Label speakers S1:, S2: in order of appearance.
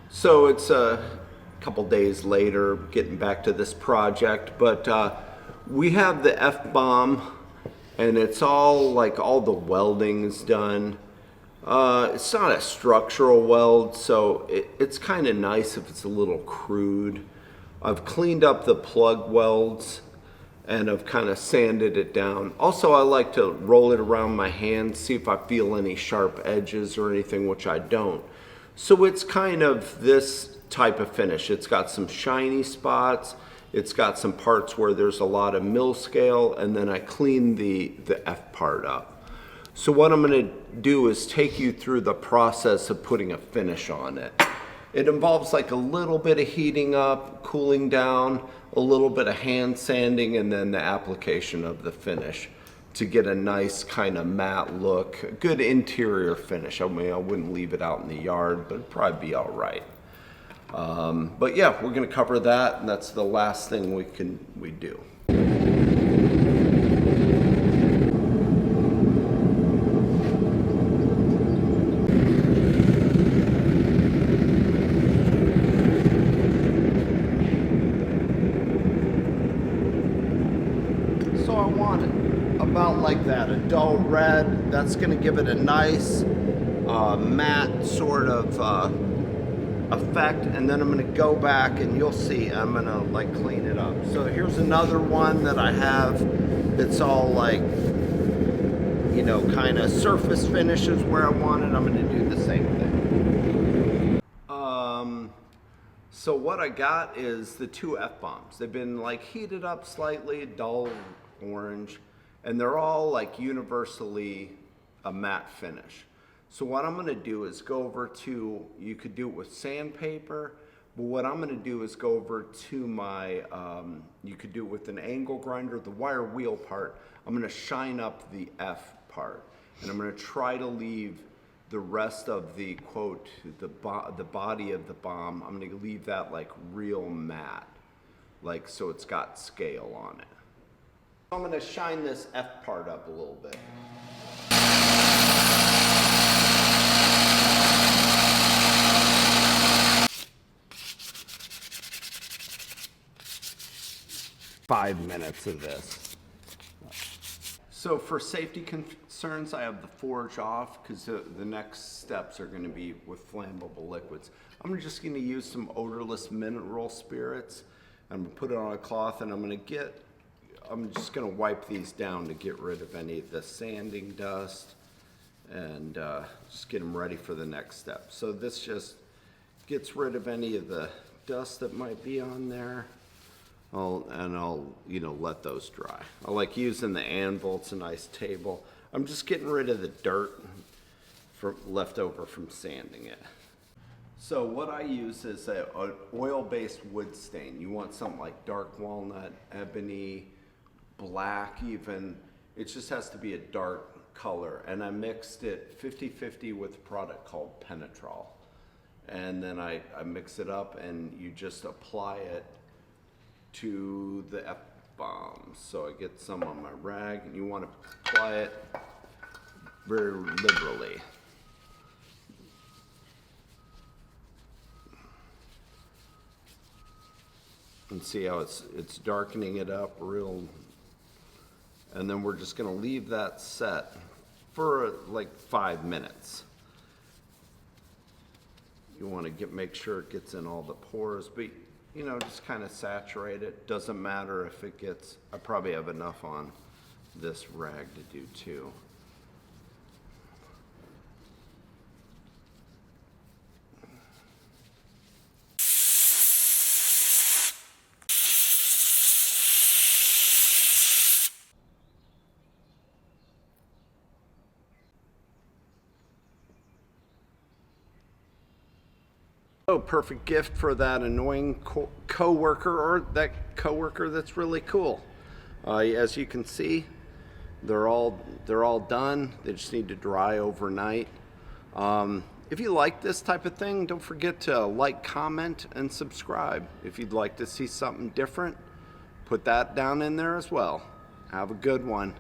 S1: So it's a couple days later, getting back to this project, but we have the F-bomb, and it's all like all the welding is done. It's not a structural weld, so it's kind of nice if it's a little crude. I've cleaned up the plug welds and I've kind of sanded it down. Also, I like to roll it around my hand, see if I feel any sharp edges or anything, which I don't. So it's kind of this type of finish. It's got some shiny spots. It's got some parts where there's a lot of mill scale, and then I clean the F part up. So what I'm gonna do is take you through the process of putting a finish on it. It involves like a little bit of heating up, cooling down, a little bit of hand sanding, and then the application of the finish to get a nice kind of matte look, a good interior finish. I mean, I wouldn't leave it out in the yard, but it'd probably be all right. But yeah, we're gonna cover that, and that's the last thing we do. So I want it about like that, a dull red. That's gonna give it a nice matte sort of effect, and then I'm gonna go back and you'll see I'm gonna like clean it up. So here's another one that I have. It's all like, you know, kind of surface finishes where I want it. I'm gonna do the same thing. So what I got is the two F-bombs. They've been like heated up slightly, dull orange, and they're all like universally a matte finish. So what I'm gonna do is go over to, you could do it with sandpaper, but what I'm gonna do is go over to my, you could do it with an angle grinder, the wire wheel part. I'm gonna shine up the F part, and I'm gonna try to leave the rest of the, quote, the body of the bomb, I'm gonna leave that like real matte, like so it's got scale on it. I'm gonna shine this F part up a little bit. Five minutes of this. So for safety concerns, I have the forge off because the next steps are going to be with flammable liquids. I'm just going to use some odorless mineral spirits. I'm going to put it on a cloth, and I'm just going to wipe these down to get rid of any of the sanding dust and just get them ready for the next step. So this just gets rid of any of the dust that might be on there. I'll you know, let those dry. I like using the anvil, it's a nice table. I'm just getting rid of the dirt left over from sanding it. So what I use is an oil-based wood stain. You want something like dark walnut, ebony, black even. It just has to be a dark color. And I mixed it 50-50 with a product called Penetrol. And then I mix it up, and you just apply it to the F-bombs. So I get some on my rag, and you want to apply it very liberally. And see how it's darkening it up real, and then we're just going to leave that set for like 5 minutes. You want to make sure it gets in all the pores, but you know, just kind of saturate it. Doesn't matter if it gets, I probably have enough on this rag to do too. Oh, perfect gift for that annoying co-worker or that co-worker that's really cool. As you can see, they're all done. They just need to dry overnight. If you like this type of thing, don't forget to like, comment, and subscribe. If you'd like to see something different, put that down in there as well. Have a good one.